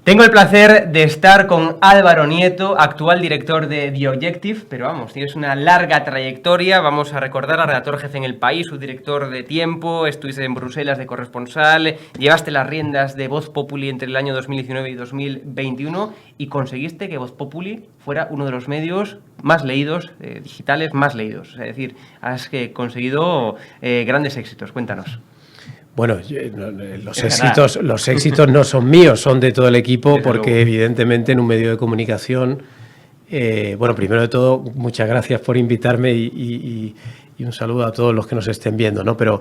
Tengo el placer de estar con Álvaro Nieto, actual director de The Objective, pero vamos, tienes una larga trayectoria. Vamos a recordar a redactor jefe en El País, subdirector de Tiempo, estuviste en Bruselas de corresponsal, llevaste las riendas de Voz Populi entre el año 2019 y 2021 y conseguiste que Voz Populi fuera uno de los medios más leídos, digitales más leídos. Es decir, has conseguido grandes éxitos. Cuéntanos. Bueno, los éxitos no son míos, son de todo el equipo, porque evidentemente en un medio de comunicación, bueno, primero de todo, muchas gracias por invitarme y un saludo a todos los que nos estén viendo, ¿no? Pero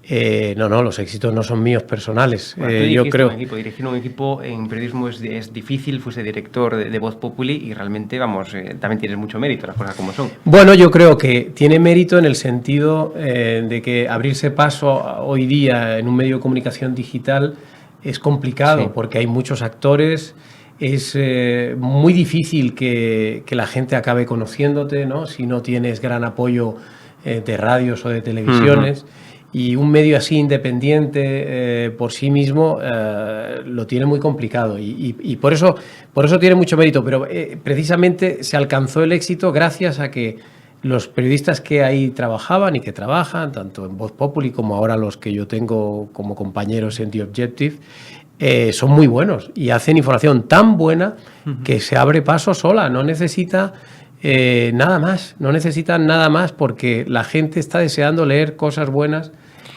los éxitos no son míos personales. Bueno, yo creo dirigir un equipo en periodismo es difícil. Fuiste director de Voz Populi y realmente, vamos, también tienes mucho mérito, las cosas como son. Bueno, yo creo que tiene mérito en el sentido de que abrirse paso hoy día en un medio de comunicación digital es complicado, sí, porque hay muchos actores. Es muy difícil que la gente acabe conociéndote, ¿no? Si no tienes gran apoyo de radios o de televisiones. Y un medio así independiente por sí mismo lo tiene muy complicado y por eso tiene mucho mérito, pero precisamente se alcanzó el éxito gracias a que los periodistas que ahí trabajaban y que trabajan, tanto en Voz Populi como ahora los que yo tengo como compañeros en The Objective, son muy buenos y hacen información tan buena que se abre paso sola, no necesita nada más, no necesitan nada más porque la gente está deseando leer cosas buenas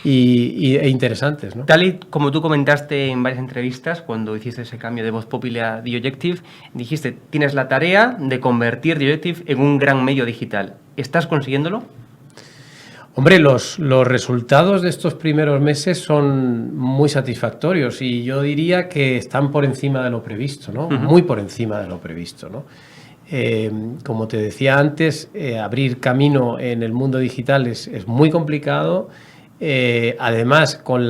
e interesantes, ¿no? Tal y como tú comentaste en varias entrevistas cuando hiciste ese cambio de Voz Populi a The Objective, dijiste, tienes la tarea de convertir The Objective en un gran medio digital. ¿Estás consiguiéndolo? Hombre, los resultados de estos primeros meses son muy satisfactorios y yo diría que están por encima de lo previsto, ¿no? Muy por encima de lo previsto, ¿no? Como te decía antes, abrir camino en el mundo digital es muy complicado. Además, con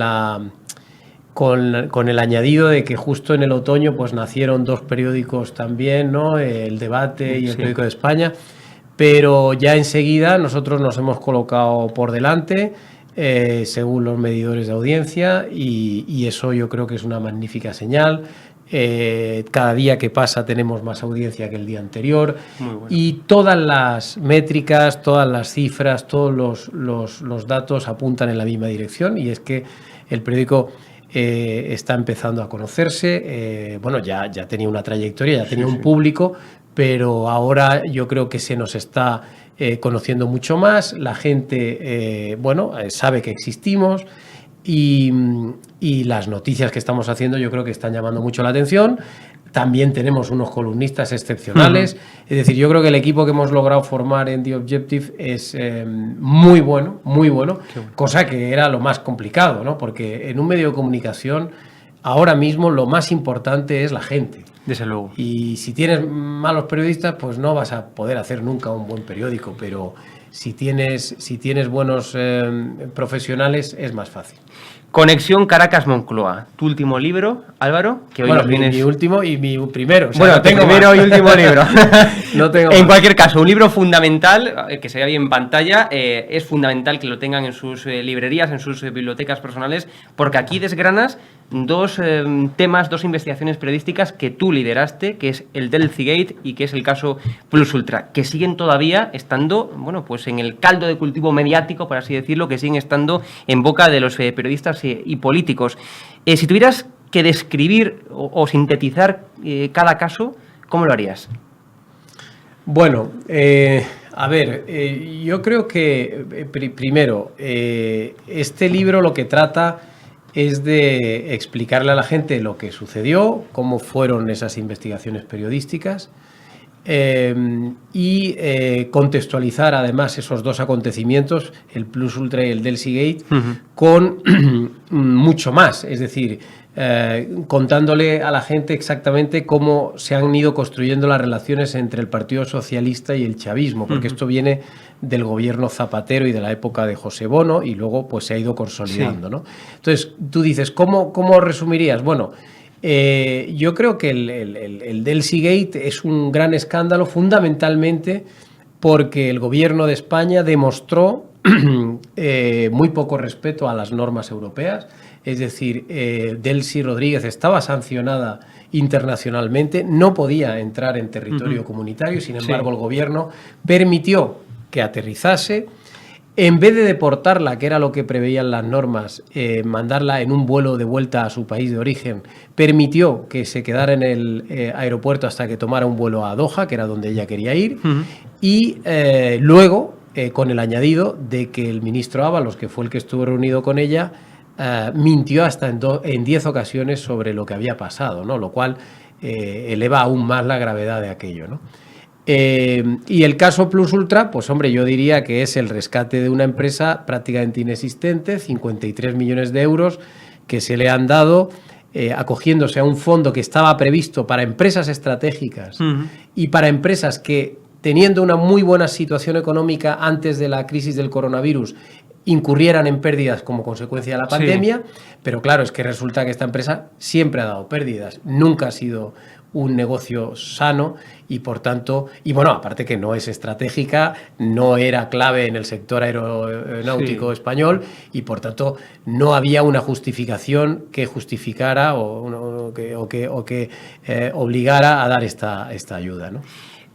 el añadido de que justo en el otoño pues nacieron dos periódicos también, ¿no? El Debate y el Periódico de España, pero ya enseguida nosotros nos hemos colocado por delante según los medidores de audiencia y eso yo creo que es una magnífica señal. Cada día que pasa tenemos más audiencia que el día anterior. Bueno. Y todas las métricas, todas las cifras, todos los datos apuntan en la misma dirección y es que el periódico está empezando a conocerse. Bueno, ya tenía una trayectoria, ya tenía un público, pero ahora yo creo que se nos está conociendo mucho más. La gente, sabe que existimos. Y las noticias que estamos haciendo yo creo que están llamando mucho la atención. También tenemos unos columnistas excepcionales. Es decir, yo creo que el equipo que hemos logrado formar en The Objective es muy bueno, cosa que era lo más complicado, ¿no? Porque en un medio de comunicación ahora mismo lo más importante es la gente. Desde luego. Y si tienes malos periodistas, pues no vas a poder hacer nunca un buen periódico, pero si tienes buenos profesionales es más fácil. Conexión Caracas-Moncloa, tu último libro, Álvaro, que hoy nos vienes... mi último y mi primero. O sea, bueno, tengo primero y último libro. No tengo en cualquier caso, un libro fundamental, que se vea bien en pantalla, es fundamental que lo tengan en sus librerías, en sus bibliotecas personales, porque aquí desgranas dos temas, dos investigaciones periodísticas que tú lideraste, que es el Delcigate y que es el caso Plus Ultra, que siguen todavía estando, pues en el caldo de cultivo mediático, por así decirlo, que siguen estando en boca de los periodistas y políticos. Si tuvieras que describir o sintetizar cada caso, ¿cómo lo harías? Bueno, yo creo que primero, este libro lo que trata es de explicarle a la gente lo que sucedió, cómo fueron esas investigaciones periodísticas y contextualizar además esos dos acontecimientos, el Plus Ultra y el Delcigate, con mucho más, es decir, contándole a la gente exactamente cómo se han ido construyendo las relaciones entre el Partido Socialista y el chavismo, porque esto viene del gobierno Zapatero y de la época de José Bono y luego pues se ha ido consolidando, ¿no? Entonces, tú dices, ¿cómo resumirías? Bueno, yo creo que el Delcigate es un gran escándalo fundamentalmente porque el gobierno de España demostró muy poco respeto a las normas europeas. Es decir, Delcy Rodríguez estaba sancionada internacionalmente, no podía entrar en territorio comunitario, sin embargo el gobierno permitió que aterrizase. En vez de deportarla, que era lo que preveían las normas, mandarla en un vuelo de vuelta a su país de origen, permitió que se quedara en el aeropuerto hasta que tomara un vuelo a Doha, que era donde ella quería ir, y luego, con el añadido de que el ministro Ábalos, que fue el que estuvo reunido con ella, mintió hasta en 10 ocasiones sobre lo que había pasado, ¿no? Lo cual eleva aún más la gravedad de aquello, ¿no? Y el caso Plus Ultra, pues hombre, yo diría que es el rescate de una empresa prácticamente inexistente, 53 millones de euros que se le han dado acogiéndose a un fondo que estaba previsto para empresas estratégicas y para empresas que, teniendo una muy buena situación económica antes de la crisis del coronavirus, incurrieran en pérdidas como consecuencia de la pandemia, pero claro, es que resulta que esta empresa siempre ha dado pérdidas, nunca ha sido un negocio sano y por tanto, y bueno, aparte que no es estratégica, no era clave en el sector aeronáutico español y por tanto no había una justificación que justificara o que obligara a dar esta ayuda, ¿no?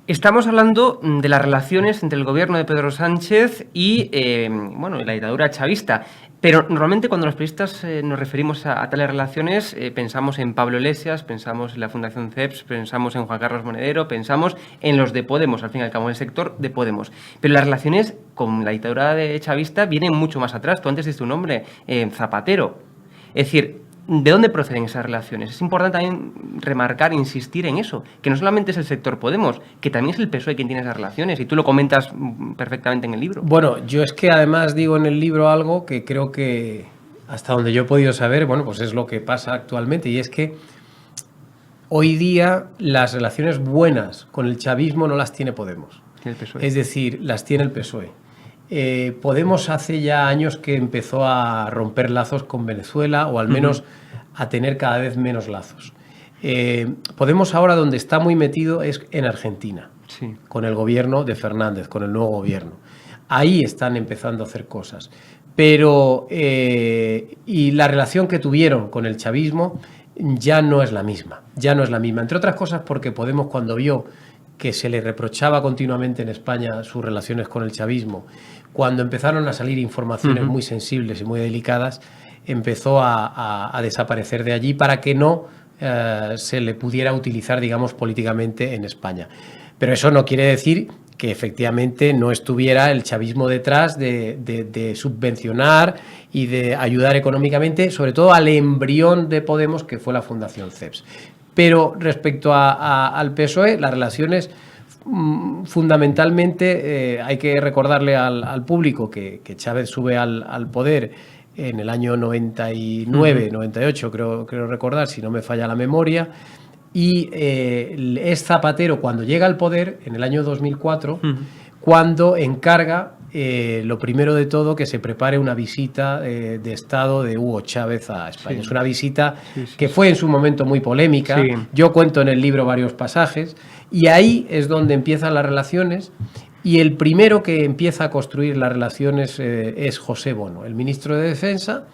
Estamos hablando de las relaciones entre el gobierno de Pedro Sánchez y la dictadura chavista. Pero normalmente cuando los periodistas nos referimos a tales relaciones pensamos en Pablo Iglesias, pensamos en la Fundación CEPS, pensamos en Juan Carlos Monedero, pensamos en los de Podemos, al fin y al cabo, en el sector de Podemos. Pero las relaciones con la dictadura chavista vienen mucho más atrás. Tú antes diste un nombre, Zapatero. Es decir, ¿de dónde proceden esas relaciones? Es importante también remarcar, insistir en eso, que no solamente es el sector Podemos, que también es el PSOE quien tiene esas relaciones, y tú lo comentas perfectamente en el libro. Bueno, yo es que además digo en el libro algo que creo que, hasta donde yo he podido saber, bueno, pues es lo que pasa actualmente, y es que hoy día las relaciones buenas con el chavismo no las tiene Podemos. El PSOE. Es decir, las tiene el PSOE. Podemos hace ya años que empezó a romper lazos con Venezuela o al menos a tener cada vez menos lazos. Podemos ahora donde está muy metido es en Argentina, con el gobierno de Fernández, con el nuevo gobierno. Ahí están empezando a hacer cosas. Pero y la relación que tuvieron con el chavismo ya no es la misma, entre otras cosas porque Podemos, cuando vio que se le reprochaba continuamente en España sus relaciones con el chavismo, cuando empezaron a salir informaciones muy sensibles y muy delicadas, empezó a desaparecer de allí para que no se le pudiera utilizar, digamos, políticamente en España. Pero eso no quiere decir que efectivamente no estuviera el chavismo detrás de subvencionar y de ayudar económicamente, sobre todo al embrión de Podemos, que fue la Fundación CEPS. Pero respecto al PSOE, las relaciones fundamentalmente hay que recordarle al público que Chávez sube al poder en el año 99, 98, creo recordar, si no me falla la memoria, y es Zapatero cuando llega al poder, en el año 2004, cuando encarga, lo primero de todo, que se prepare una visita de Estado de Hugo Chávez a España. Es una visita que fue en su momento muy polémica. Yo cuento en el libro varios pasajes y ahí es donde empiezan las relaciones, y el primero que empieza a construir las relaciones es José Bono, el ministro de Defensa,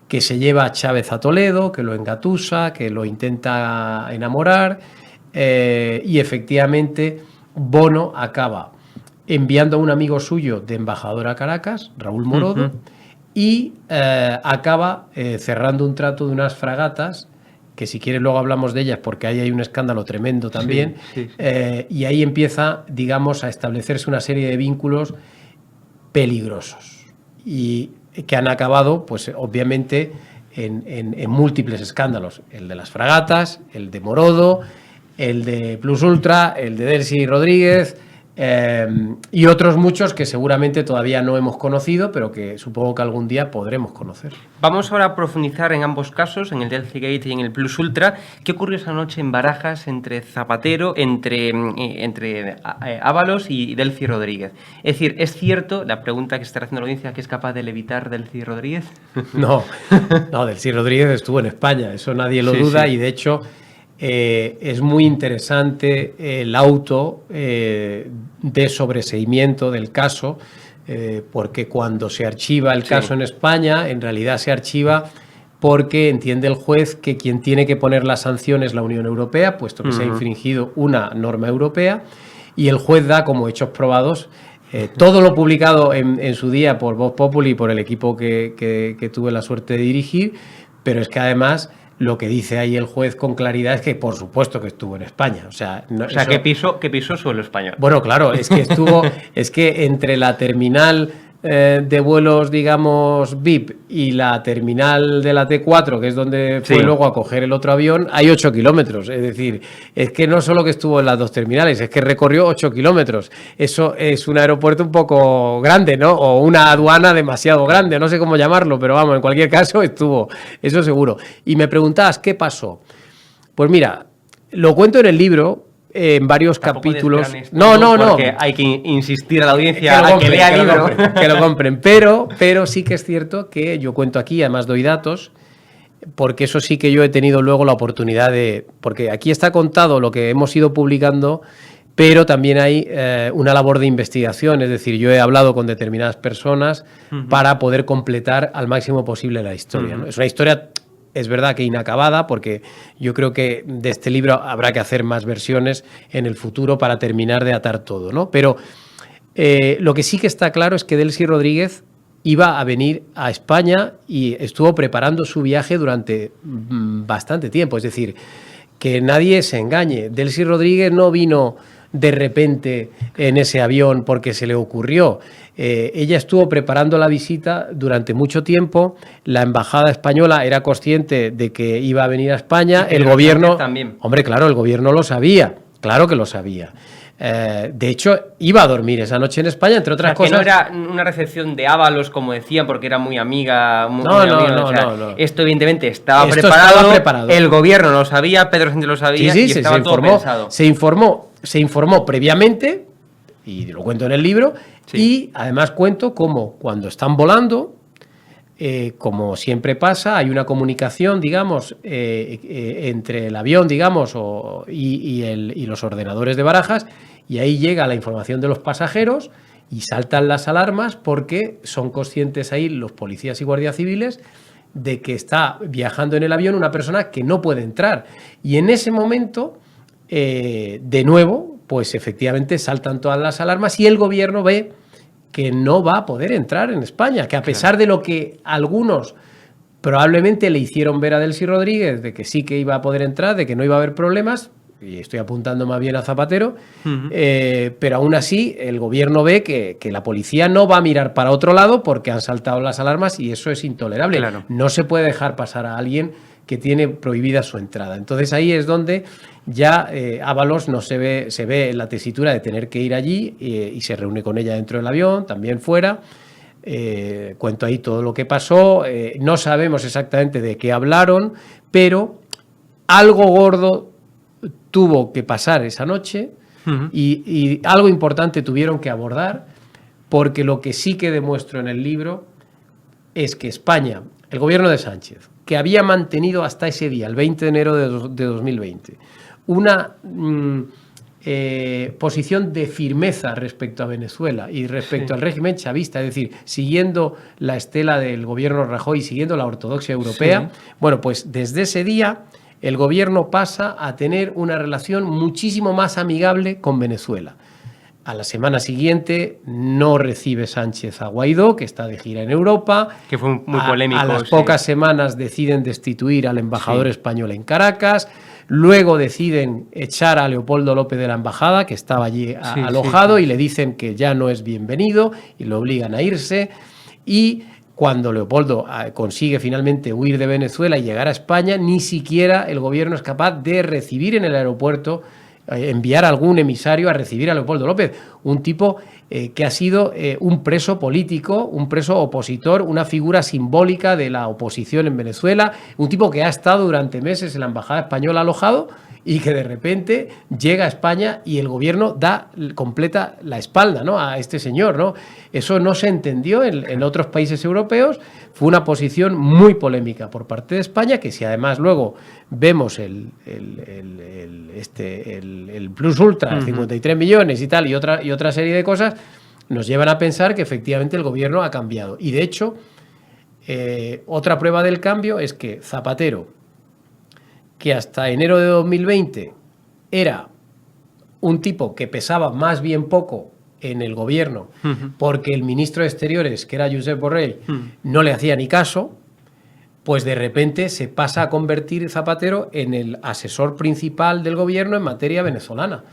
que se lleva a Chávez a Toledo, que lo engatusa, que lo intenta enamorar, y efectivamente Bono acaba enviando a un amigo suyo de embajador a Caracas, Raúl Morodo, y acaba cerrando un trato de unas fragatas, que si quieres luego hablamos de ellas porque ahí hay un escándalo tremendo también, y ahí empieza, digamos, a establecerse una serie de vínculos peligrosos y que han acabado, pues obviamente, en múltiples escándalos. El de las fragatas, el de Morodo, el de Plus Ultra, el de Delcy Rodríguez, y otros muchos que seguramente todavía no hemos conocido, pero que supongo que algún día podremos conocer. Vamos ahora a profundizar en ambos casos, en el Delcy Gate y en el Plus Ultra. ¿Qué ocurrió esa noche en Barajas entre Zapatero, entre Ábalos y Delcy Rodríguez? Es decir, ¿es cierto, la pregunta que se está haciendo la audiencia, que es capaz de levitar Delcy Rodríguez? No, Delcy Rodríguez estuvo en España, eso nadie lo duda, y de hecho es muy interesante el auto de sobreseimiento del caso, porque cuando se archiva el caso en España, en realidad se archiva porque entiende el juez que quien tiene que poner la sanción es la Unión Europea, puesto que se ha infringido una norma europea, y el juez da como hechos probados todo lo publicado en su día por Vox Populi y por el equipo que tuve la suerte de dirigir, pero es que además lo que dice ahí el juez con claridad es que por supuesto que estuvo en España. O sea, que pisó suelo español. Bueno, claro, es que es que entre la terminal de vuelos, digamos, VIP y la terminal de la T4, que es donde fue luego a coger el otro avión, hay 8 kilómetros. Es decir, es que no solo que estuvo en las dos terminales, es que recorrió 8 kilómetros. Eso es un aeropuerto un poco grande, ¿no? O una aduana demasiado grande, no sé cómo llamarlo, pero vamos, en cualquier caso estuvo, eso seguro. Y me preguntabas, ¿qué pasó? Pues mira, lo cuento en el libro, en varios capítulos. No. Porque hay que insistir a la audiencia a que lea el libro. Que lo compren. Pero sí que es cierto que yo cuento aquí, además doy datos, porque eso sí que yo he tenido luego la oportunidad de... Porque aquí está contado lo que hemos ido publicando, pero también hay una labor de investigación. Es decir, yo he hablado con determinadas personas para poder completar al máximo posible la historia, ¿no? Es una historia... Es verdad que inacabada, porque yo creo que de este libro habrá que hacer más versiones en el futuro para terminar de atar todo, ¿no? Pero lo que sí que está claro es que Delcy Rodríguez iba a venir a España y estuvo preparando su viaje durante bastante tiempo. Es decir, que nadie se engañe. Delcy Rodríguez no vino de repente en ese avión porque se le ocurrió. Ella estuvo preparando la visita durante mucho tiempo. La embajada española era consciente de que iba a venir a España. El gobierno también. Hombre, claro, el gobierno lo sabía. Claro que lo sabía. De hecho, iba a dormir esa noche en España, entre otras cosas. Que no era una recepción de Ábalos, como decían, porque era muy amiga. No. Esto, evidentemente, estaba preparado. El gobierno lo sabía, Pedro Sánchez lo sabía y estaba todo pensado. Se informó previamente, y lo cuento en el libro, y además cuento cómo cuando están volando, como siempre pasa, hay una comunicación, digamos, entre el avión, digamos, y los ordenadores de Barajas, y ahí llega la información de los pasajeros y saltan las alarmas porque son conscientes ahí los policías y guardias civiles de que está viajando en el avión una persona que no puede entrar. Y en ese momento... de nuevo, pues efectivamente saltan todas las alarmas y el gobierno ve que no va a poder entrar en España, que a pesar de lo que algunos probablemente le hicieron ver a Delcy Rodríguez, de que sí que iba a poder entrar, de que no iba a haber problemas, y estoy apuntando más bien a Zapatero, pero aún así el gobierno ve que la policía no va a mirar para otro lado porque han saltado las alarmas y eso es intolerable. Claro. No se puede dejar pasar a alguien que tiene prohibida su entrada. Entonces ahí es donde ya Ábalos no se ve en la tesitura de tener que ir allí y se reúne con ella dentro del avión, también fuera. Cuento ahí todo lo que pasó. No sabemos exactamente de qué hablaron, pero algo gordo tuvo que pasar esa noche y algo importante tuvieron que abordar, porque lo que sí que demuestro en el libro es que España, el gobierno de Sánchez, que había mantenido hasta ese día, el 20 de enero de 2020, una posición de firmeza respecto a Venezuela y respecto al régimen chavista, es decir, siguiendo la estela del gobierno Rajoy, siguiendo la ortodoxia europea, bueno, pues desde ese día el gobierno pasa a tener una relación muchísimo más amigable con Venezuela. A la semana siguiente no recibe Sánchez a Guaidó, que está de gira en Europa. Que fue muy polémico. A las pocas semanas deciden destituir al embajador español en Caracas. Luego deciden echar a Leopoldo López de la embajada, que estaba allí alojado, y le dicen que ya no es bienvenido y lo obligan a irse. Y cuando Leopoldo consigue finalmente huir de Venezuela y llegar a España, ni siquiera el gobierno es capaz de recibir en el aeropuerto, enviar algún emisario a recibir a Leopoldo López, un tipo que ha sido un preso político, un preso opositor, una figura simbólica de la oposición en Venezuela, un tipo que ha estado durante meses en la embajada española alojado y que de repente llega a España y el gobierno completa la espalda, ¿no?, a este señor, ¿no? Eso no se entendió en otros países europeos. Fue una posición muy polémica por parte de España, que si además luego vemos el plus ultra, 53 millones y tal, y otra serie de cosas, nos llevan a pensar que efectivamente el gobierno ha cambiado. Y de hecho, otra prueba del cambio es que Zapatero, que hasta enero de 2020 era un tipo que pesaba más bien poco en el gobierno, porque el ministro de Exteriores, que era Josep Borrell, no le hacía ni caso, pues de repente se pasa a convertir Zapatero en el asesor principal del gobierno en materia venezolana.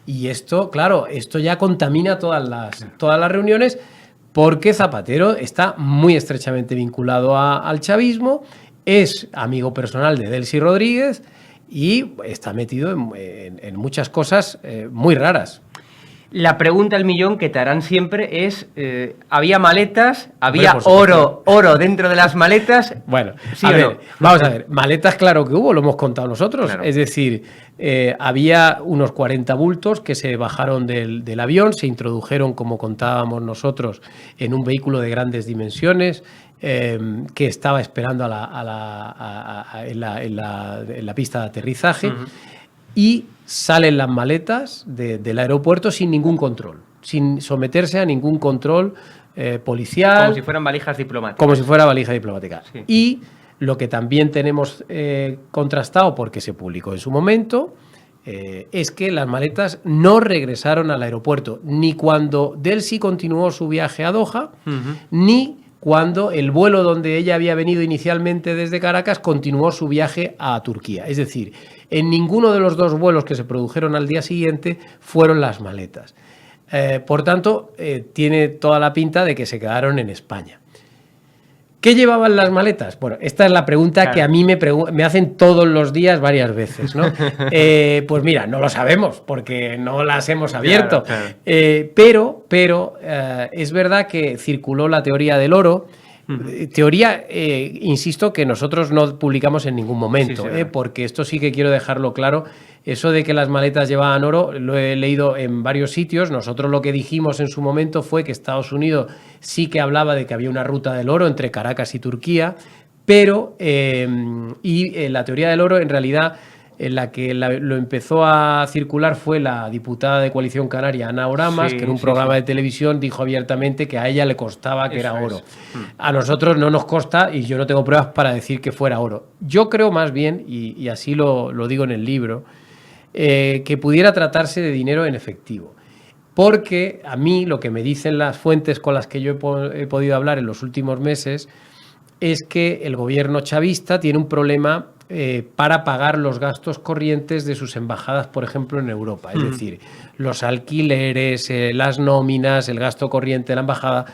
Y esto, claro, esto ya contamina todas las reuniones, porque Zapatero está muy estrechamente vinculado al chavismo, es amigo personal de Delcy Rodríguez y está metido en muchas cosas muy raras. La pregunta del millón que te harán siempre es, ¿había maletas? ¿Había oro dentro de las maletas? Bueno, ¿sí a ver, no? vamos a ver, maletas claro que hubo, lo hemos contado nosotros, Claro. Es decir, había unos 40 bultos que se bajaron del avión, se introdujeron, como contábamos nosotros, en un vehículo de grandes dimensiones que estaba esperando en la pista de aterrizaje. Y salen las maletas del aeropuerto sin ningún control, sin someterse a ningún control policial. Como si fueran valijas diplomáticas. Como si fuera valija diplomática. Sí. Y lo que también tenemos contrastado, porque se publicó en su momento, es que las maletas no regresaron al aeropuerto, ni cuando Delcy continuó su viaje a Doha, ni cuando el vuelo donde ella había venido inicialmente desde Caracas continuó su viaje a Turquía. Es decir, en ninguno de los dos vuelos que se produjeron al día siguiente fueron las maletas. Por tanto, tiene toda la pinta de que se quedaron en España. ¿Qué llevaban las maletas? Bueno, esta es la pregunta que a mí me hacen todos los días varias veces, ¿no? Pues mira, no lo sabemos porque no las hemos abierto. Claro. Pero es verdad que circuló la teoría del oro. Teoría, insisto, que nosotros no publicamos en ningún momento, sí, porque esto sí que quiero dejarlo claro. Eso de que las maletas llevaban oro lo he leído en varios sitios. Nosotros lo que dijimos en su momento fue que Estados Unidos sí que hablaba de que había una ruta del oro entre Caracas y Turquía, pero la teoría del oro en realidad la que lo empezó a circular fue la diputada de Coalición Canaria, Ana Oramas, que en un programa de televisión dijo abiertamente que a ella le costaba que era oro. A nosotros no nos consta y yo no tengo pruebas para decir que fuera oro. Yo creo más bien, y así lo digo en el libro, que pudiera tratarse de dinero en efectivo. Porque a mí lo que me dicen las fuentes con las que yo he podido hablar en los últimos meses es que el gobierno chavista tiene un problema para pagar los gastos corrientes de sus embajadas, por ejemplo, en Europa. Es decir, los alquileres, las nóminas, el gasto corriente de la embajada.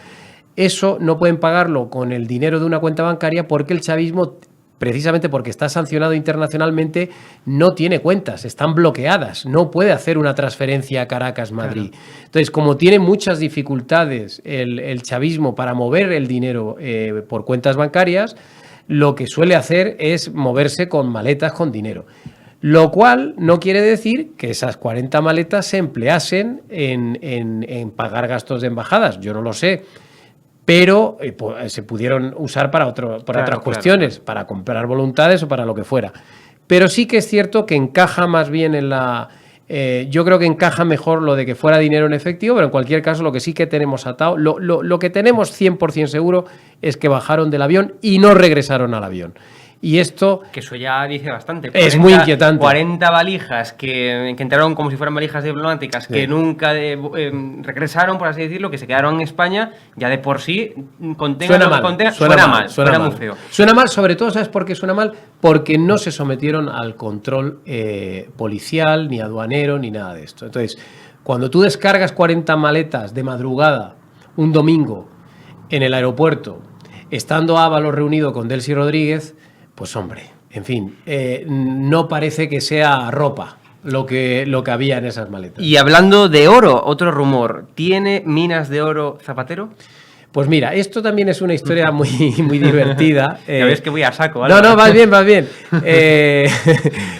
Eso no pueden pagarlo con el dinero de una cuenta bancaria porque el chavismo, precisamente porque está sancionado internacionalmente, no tiene cuentas, están bloqueadas, no puede hacer una transferencia a Caracas-Madrid. Claro. Entonces, como tiene muchas dificultades el chavismo para mover el dinero por cuentas bancarias, lo que suele hacer es moverse con maletas con dinero. Lo cual no quiere decir que esas 40 maletas se empleasen en pagar gastos de embajadas, yo no lo sé. Pero se pudieron usar para otras cuestiones, para comprar voluntades o para lo que fuera. Pero sí que es cierto que encaja más bien en la... yo creo que encaja mejor lo de que fuera dinero en efectivo, pero en cualquier caso lo que sí que tenemos atado, lo que tenemos 100% seguro es que bajaron del avión y no regresaron al avión. Y esto... Que eso ya dice bastante. Es muy inquietante. 40 valijas que entraron como si fueran valijas diplomáticas, que nunca regresaron, por así decirlo, que se quedaron en España, ya de por sí, suena muy feo. Suena mal, sobre todo, ¿sabes por qué suena mal? Porque no se sometieron al control policial, ni aduanero, ni nada de esto. Entonces, cuando tú descargas 40 maletas de madrugada, un domingo, en el aeropuerto, estando Ábalos reunido con Delcy Rodríguez... Pues hombre, en fin, no parece que sea ropa lo que había en esas maletas. Y hablando de oro, otro rumor, ¿tiene minas de oro Zapatero? Pues mira, esto también es una historia muy divertida. Ya ves que voy a saco. No, vas bien.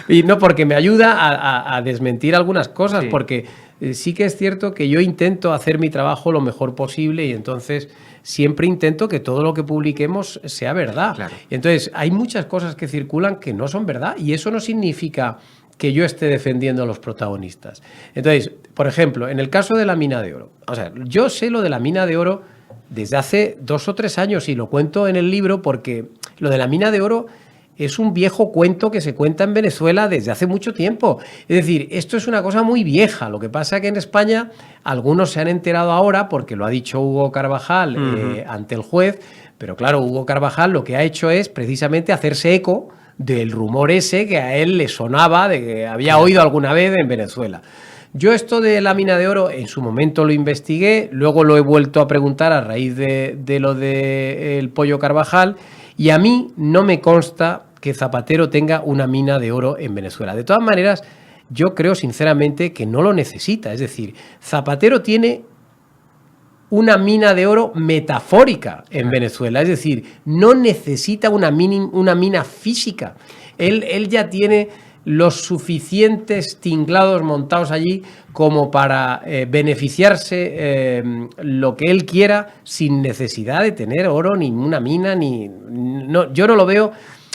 Y no, porque me ayuda a desmentir algunas cosas, porque sí que es cierto que yo intento hacer mi trabajo lo mejor posible y entonces... siempre intento que todo lo que publiquemos sea verdad. Claro. Entonces, hay muchas cosas que circulan que no son verdad y eso no significa que yo esté defendiendo a los protagonistas. Entonces, por ejemplo, en el caso de la mina de oro, o sea, yo sé lo de la mina de oro desde hace 2 o 3 años y lo cuento en el libro porque lo de la mina de oro es un viejo cuento que se cuenta en Venezuela desde hace mucho tiempo. Es decir, esto es una cosa muy vieja. Lo que pasa es que en España algunos se han enterado ahora porque lo ha dicho Hugo Carvajal ante el juez, pero claro, Hugo Carvajal lo que ha hecho es precisamente hacerse eco del rumor ese que a él le sonaba de que había oído alguna vez en Venezuela. Yo esto de la mina de oro en su momento lo investigué, luego lo he vuelto a preguntar a raíz de lo del Pollo Carvajal y a mí no me consta que Zapatero tenga una mina de oro en Venezuela. De todas maneras, yo creo sinceramente que no lo necesita. Es decir, Zapatero tiene una mina de oro metafórica en Venezuela. Es decir, no necesita una mina física. Él ya tiene los suficientes tinglados montados allí como para beneficiarse lo que él quiera sin necesidad de tener oro, ni una mina, no, yo no lo veo,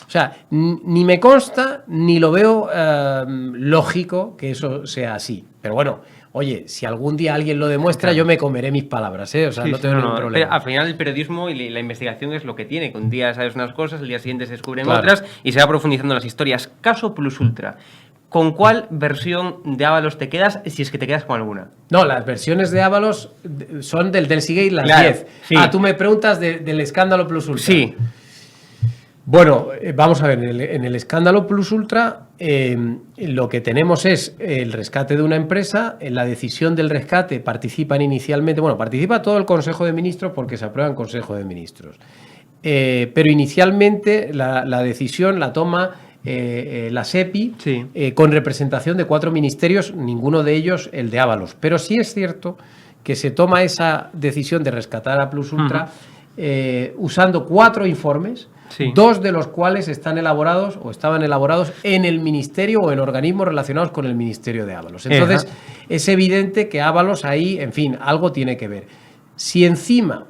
o sea, ni me consta, ni lo veo lógico que eso sea así. Pero bueno, oye, si algún día alguien lo demuestra, claro, yo me comeré mis palabras, ¿eh? O sea, sí, no tengo ningún problema. Pero al final el periodismo y la investigación es lo que tiene, que un día sabes unas cosas, el día siguiente se descubren otras y se va profundizando las historias. Caso Plus Ultra. ¿Con cuál versión de Ábalos te quedas, si es que te quedas con alguna? No, las versiones de Ábalos son del Delsigate las 10. Sí. Ah, tú me preguntas del escándalo Plus Ultra. Sí. Bueno, vamos a ver, en el escándalo Plus Ultra lo que tenemos es el rescate de una empresa. En la decisión del rescate participa todo el Consejo de Ministros porque se aprueba en Consejo de Ministros. Pero inicialmente la decisión la toma la SEPI, sí, con representación de 4 ministerios, ninguno de ellos el de Ábalos. Pero sí es cierto que se toma esa decisión de rescatar a Plus Ultra usando 4 informes, sí, 2 de los cuales están elaborados o estaban elaborados en el ministerio o en organismos relacionados con el ministerio de Ábalos. Entonces, es evidente que Ábalos ahí, en fin, algo tiene que ver. Si encima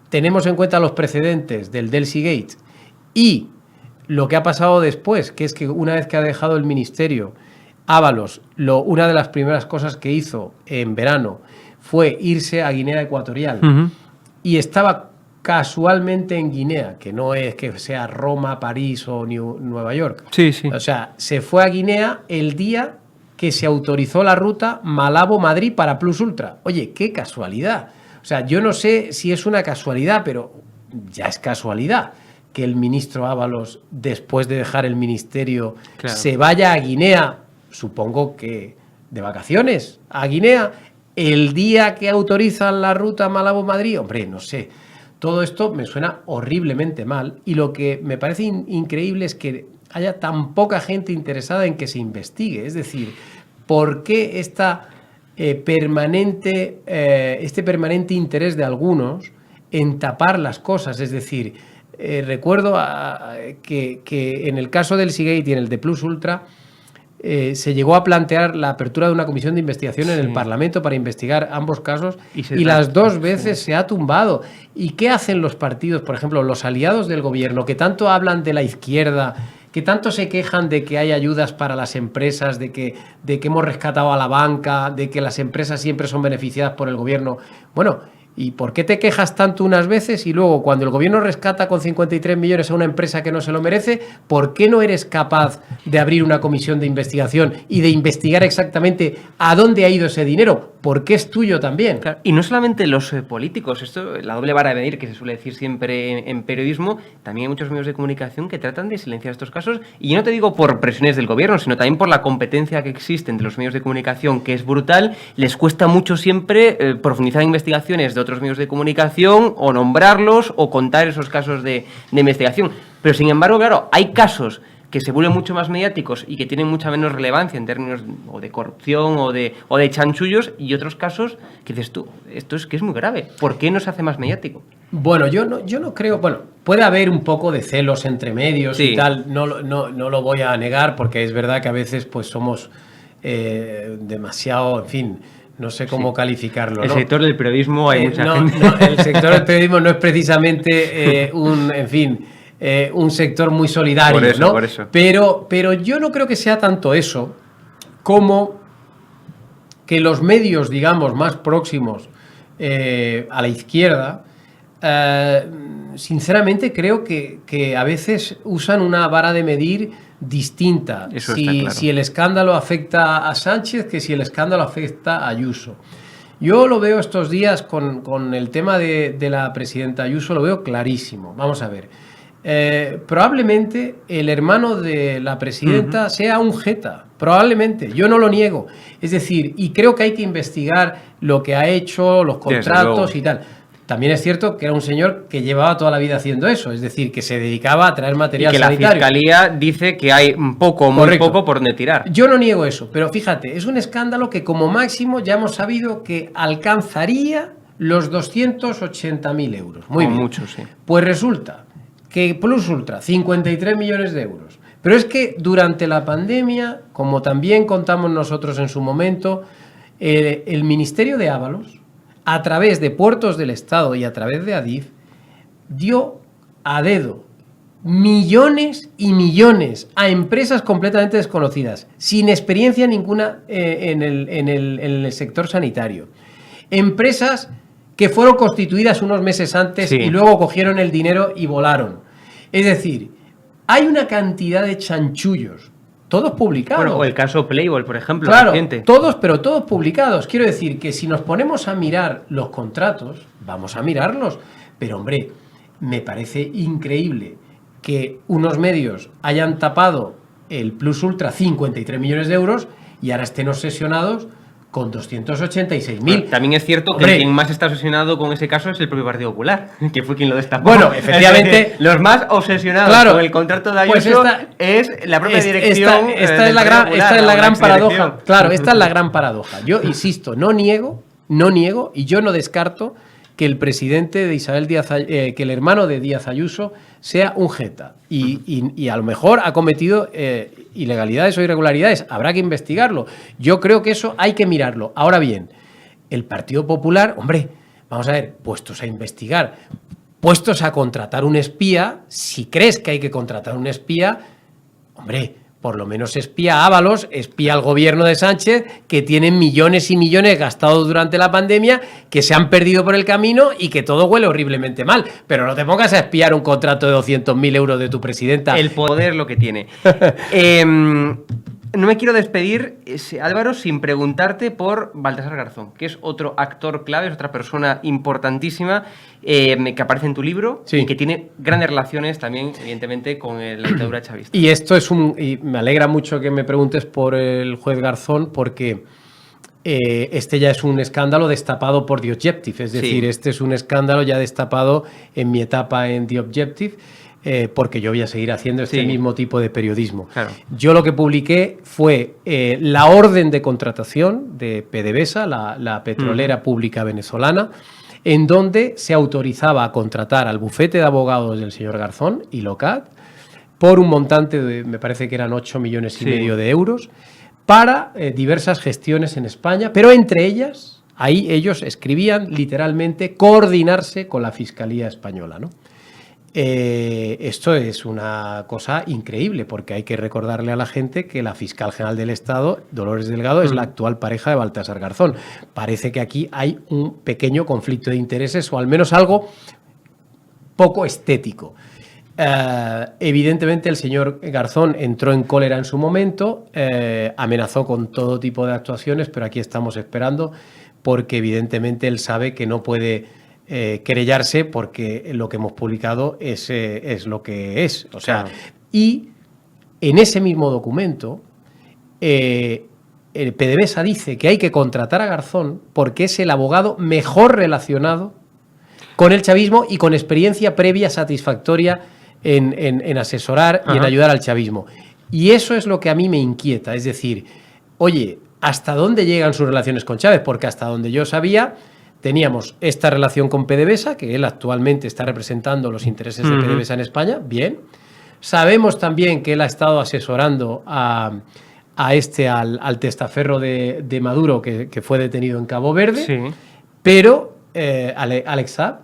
tenemos en cuenta los precedentes del Delsigate y lo que ha pasado después, que es que una vez que ha dejado el ministerio, Ábalos, una de las primeras cosas que hizo en verano fue irse a Guinea Ecuatorial y estaba casualmente en Guinea, que no es que sea Roma, París o Nueva York. Sí, sí. O sea, se fue a Guinea el día que se autorizó la ruta Malabo-Madrid para Plus Ultra. Oye, qué casualidad. O sea, yo no sé si es una casualidad, pero ya es casualidad que el ministro Ábalos, después de dejar el ministerio, claro, se vaya a Guinea, supongo que de vacaciones, a Guinea, el día que autorizan la ruta Malabo-Madrid. Hombre, no sé. Todo esto me suena horriblemente mal y lo que me parece increíble es que haya tan poca gente interesada en que se investigue. Es decir, ¿por qué este permanente interés de algunos en tapar las cosas? Es decir, recuerdo que en el caso del Seagate y en el de Plus Ultra se llegó a plantear la apertura de una comisión de investigación en el Parlamento para investigar ambos casos y las 2 veces se ha tumbado. ¿Y qué hacen los partidos, por ejemplo, los aliados del gobierno, que tanto hablan de la izquierda, que tanto se quejan de que hay ayudas para las empresas, de que hemos rescatado a la banca, de que las empresas siempre son beneficiadas por el gobierno? Bueno, ¿y por qué te quejas tanto unas veces y luego cuando el gobierno rescata con 53 millones a una empresa que no se lo merece, ¿por qué no eres capaz de abrir una comisión de investigación y de investigar exactamente a dónde ha ido ese dinero? Porque es tuyo también. Claro, y no solamente los políticos, esto, la doble vara de medir que se suele decir siempre en periodismo, también hay muchos medios de comunicación que tratan de silenciar estos casos, y yo no te digo por presiones del gobierno, sino también por la competencia que existe entre los medios de comunicación, que es brutal. Les cuesta mucho siempre profundizar en investigaciones de otros medios de comunicación o nombrarlos o contar esos casos de investigación. Pero sin embargo, claro, hay casos que se vuelven mucho más mediáticos y que tienen mucha menos relevancia en términos o de corrupción o de chanchullos, y otros casos que dices tú, esto es que es muy grave. ¿Por qué no se hace más mediático? Bueno, yo no creo. Bueno, puede haber un poco de celos entre medios y tal, no lo voy a negar, porque es verdad que a veces pues somos demasiado, en fin, no sé cómo calificarlo. El sector del periodismo hay mucha gente. No, el sector del periodismo no es precisamente un sector muy solidario, por eso, ¿no? por eso. Pero yo no creo que sea tanto eso como que los medios, digamos, más próximos a la izquierda, sinceramente creo que a veces usan una vara de medir distinta. Eso está claro. Si el escándalo afecta a Sánchez que si el escándalo afecta a Ayuso. Yo lo veo estos días con el tema de la presidenta Ayuso, lo veo clarísimo. Vamos a ver. Probablemente el hermano de la presidenta sea un jeta, probablemente, yo no lo niego. Es decir, y creo que hay que investigar lo que ha hecho, los contratos y tal. También es cierto que era un señor que llevaba toda la vida haciendo eso, es decir, que se dedicaba a traer material sanitario. La Fiscalía dice que hay poco, muy poco por donde tirar. Yo no niego eso, pero fíjate, es un escándalo que como máximo ya hemos sabido que alcanzaría los 280.000 euros. Muy bien. Mucho, sí. Pues resulta que Plus Ultra, 53 millones de euros. Pero es que durante la pandemia, como también contamos nosotros en su momento, el Ministerio de Ábalos, a través de Puertos del Estado y a través de Adif, dio a dedo millones y millones a empresas completamente desconocidas, sin experiencia ninguna en el sector sanitario. Empresas que fueron constituidas unos meses antes y luego cogieron el dinero y volaron. Es decir, hay una cantidad de chanchullos, todos publicados. Bueno, o el caso Playboy, por ejemplo. Claro, reciente. pero todos publicados. Quiero decir que si nos ponemos a mirar los contratos, vamos a mirarlos. Pero, hombre, me parece increíble que unos medios hayan tapado el Plus Ultra 53 millones de euros y ahora estén obsesionados con 286.000. Bueno, también es cierto que quien más está obsesionado con ese caso es el propio Partido Popular, que fue quien lo destapó. Bueno, efectivamente. Los más obsesionados con el contrato de Ayuso es la propia dirección. Esta es la gran paradoja. Claro, esta es la gran paradoja. Yo insisto, no niego, y yo no descarto que el presidente de Isabel Díaz, que el hermano de Díaz Ayuso sea un jeta y a lo mejor ha cometido ilegalidades o irregularidades. Habrá que investigarlo. Yo creo que eso hay que mirarlo. Ahora bien, el Partido Popular, hombre, vamos a ver, puestos a investigar, puestos a contratar un espía, si crees que hay que contratar un espía, hombre, por lo menos espía a Ábalos, espía al gobierno de Sánchez, que tienen millones y millones gastados durante la pandemia, que se han perdido por el camino y que todo huele horriblemente mal. Pero no te pongas a espiar un contrato de 200.000 euros de tu presidenta. El poder lo que tiene. No me quiero despedir, Álvaro, sin preguntarte por Baltasar Garzón, que es otro actor clave, es otra persona importantísima que aparece en tu libro y que tiene grandes relaciones también, evidentemente, con la dictadura chavista. Y esto y me alegra mucho que me preguntes por el juez Garzón, porque este ya es un escándalo destapado por The Objective, es decir, este es un escándalo ya destapado en mi etapa en The Objective. Porque yo voy a seguir haciendo este mismo tipo de periodismo. Claro. Yo lo que publiqué fue la orden de contratación de PDVSA, la petrolera pública venezolana, en donde se autorizaba a contratar al bufete de abogados del señor Garzón y Locat por un montante de, me parece que eran 8 millones y medio de euros, para diversas gestiones en España, pero entre ellas, ahí ellos escribían literalmente coordinarse con la Fiscalía Española, ¿no? Esto es una cosa increíble, porque hay que recordarle a la gente que la fiscal general del Estado, Dolores Delgado, es la actual pareja de Baltasar Garzón. Parece que aquí hay un pequeño conflicto de intereses, o al menos algo poco estético. Evidentemente el señor Garzón entró en cólera en su momento, amenazó con todo tipo de actuaciones, pero aquí estamos esperando, porque evidentemente él sabe que no puede querellarse, porque lo que hemos publicado es lo que es. O sea, y en ese mismo documento, el PDVSA dice que hay que contratar a Garzón porque es el abogado mejor relacionado con el chavismo y con experiencia previa satisfactoria en asesorar y en ayudar al chavismo. Y eso es lo que a mí me inquieta. Es decir, oye, ¿hasta dónde llegan sus relaciones con Chávez? Porque hasta donde yo sabía, teníamos esta relación con PDVSA, que él actualmente está representando los intereses de PDVSA en España, bien. Sabemos también que él ha estado asesorando al testaferro de Maduro, que fue detenido en Cabo Verde, pero Alex Saab,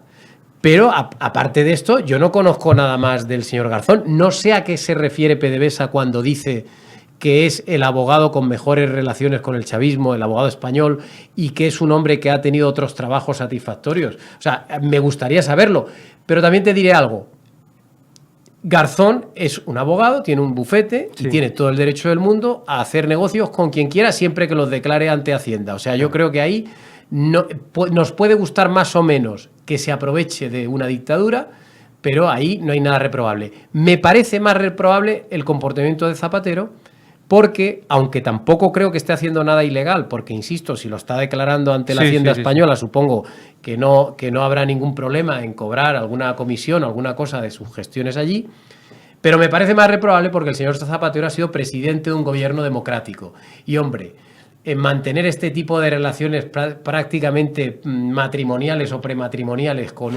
Pero aparte de esto, yo no conozco nada más del señor Garzón. No sé a qué se refiere PDVSA cuando dice que es el abogado con mejores relaciones con el chavismo, el abogado español, y que es un hombre que ha tenido otros trabajos satisfactorios. O sea, me gustaría saberlo. Pero también te diré algo. Garzón es un abogado, tiene un bufete y tiene todo el derecho del mundo a hacer negocios con quien quiera siempre que los declare ante Hacienda. O sea, yo creo que ahí nos puede gustar más o menos que se aproveche de una dictadura, pero ahí no hay nada reprobable. Me parece más reprobable el comportamiento de Zapatero, porque, aunque tampoco creo que esté haciendo nada ilegal, porque, insisto, si lo está declarando ante la Hacienda española, supongo que no habrá ningún problema en cobrar alguna comisión o alguna cosa de sus gestiones allí, pero me parece más reprobable porque el señor Zapatero ha sido presidente de un gobierno democrático. Y, hombre, en mantener este tipo de relaciones prácticamente matrimoniales o prematrimoniales con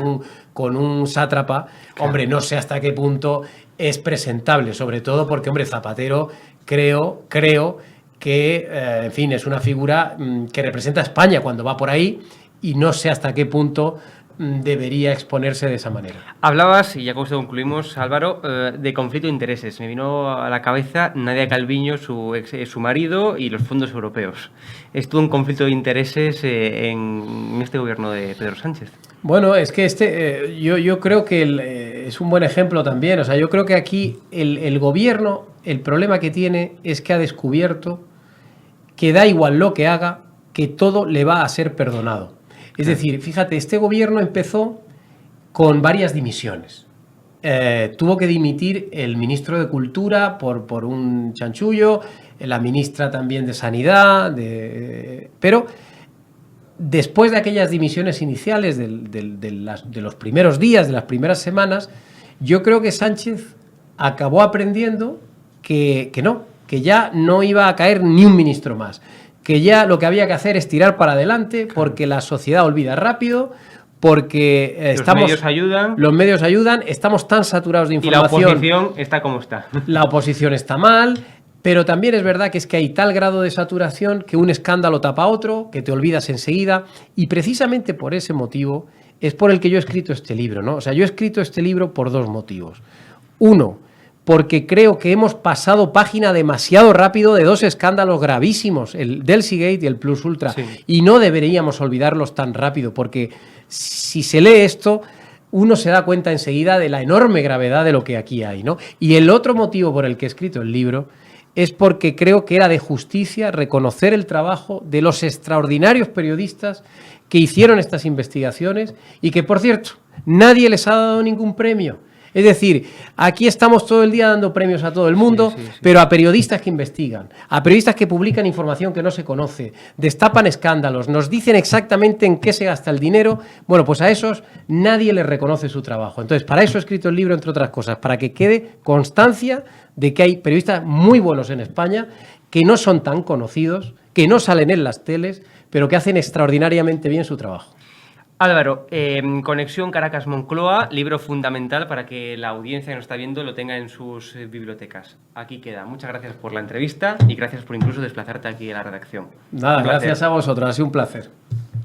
un sátrapa, hombre, no sé hasta qué punto es presentable, sobre todo porque, hombre, Zapatero creo que, en fin, es una figura que representa a España cuando va por ahí y no sé hasta qué punto debería exponerse de esa manera. Hablabas, y ya con esto concluimos, Álvaro, de conflicto de intereses. Me vino a la cabeza Nadia Calviño, su marido, y los fondos europeos. ¿Estuvo un conflicto de intereses en este gobierno de Pedro Sánchez? Bueno, es que yo creo que es un buen ejemplo también. O sea, yo creo que aquí el gobierno, el problema que tiene es que ha descubierto que da igual lo que haga, que todo le va a ser perdonado. Es decir, fíjate, este gobierno empezó con varias dimisiones. Tuvo que dimitir el ministro de Cultura por un chanchullo, la ministra también de Sanidad, pero después de aquellas dimisiones iniciales de los primeros días, de las primeras semanas, yo creo que Sánchez acabó aprendiendo que ya no iba a caer ni un ministro más, que ya lo que había que hacer es tirar para adelante, porque la sociedad olvida rápido, porque los medios ayudan, estamos tan saturados de información. Y la oposición está como está. La oposición está mal, pero también es verdad que hay tal grado de saturación que un escándalo tapa a otro, que te olvidas enseguida, y precisamente por ese motivo es por el que yo he escrito este libro, ¿no? O sea, yo he escrito este libro por dos motivos. Uno, porque creo que hemos pasado página demasiado rápido de dos escándalos gravísimos, el Delsigate y el Plus Ultra, y no deberíamos olvidarlos tan rápido, porque si se lee esto, uno se da cuenta enseguida de la enorme gravedad de lo que aquí hay, ¿no? Y el otro motivo por el que he escrito el libro es porque creo que era de justicia reconocer el trabajo de los extraordinarios periodistas que hicieron estas investigaciones y que, por cierto, nadie les ha dado ningún premio. Es decir, aquí estamos todo el día dando premios a todo el mundo, pero a periodistas que investigan, a periodistas que publican información que no se conoce, destapan escándalos, nos dicen exactamente en qué se gasta el dinero. Bueno, pues a esos nadie les reconoce su trabajo. Entonces, para eso he escrito el libro, entre otras cosas, para que quede constancia de que hay periodistas muy buenos en España, que no son tan conocidos, que no salen en las teles, pero que hacen extraordinariamente bien su trabajo. Álvaro, Conexión Caracas-Moncloa, libro fundamental para que la audiencia que nos está viendo lo tenga en sus bibliotecas. Aquí queda. Muchas gracias por la entrevista y gracias por incluso desplazarte aquí a la redacción. Nada, gracias a vosotros, ha sido un placer.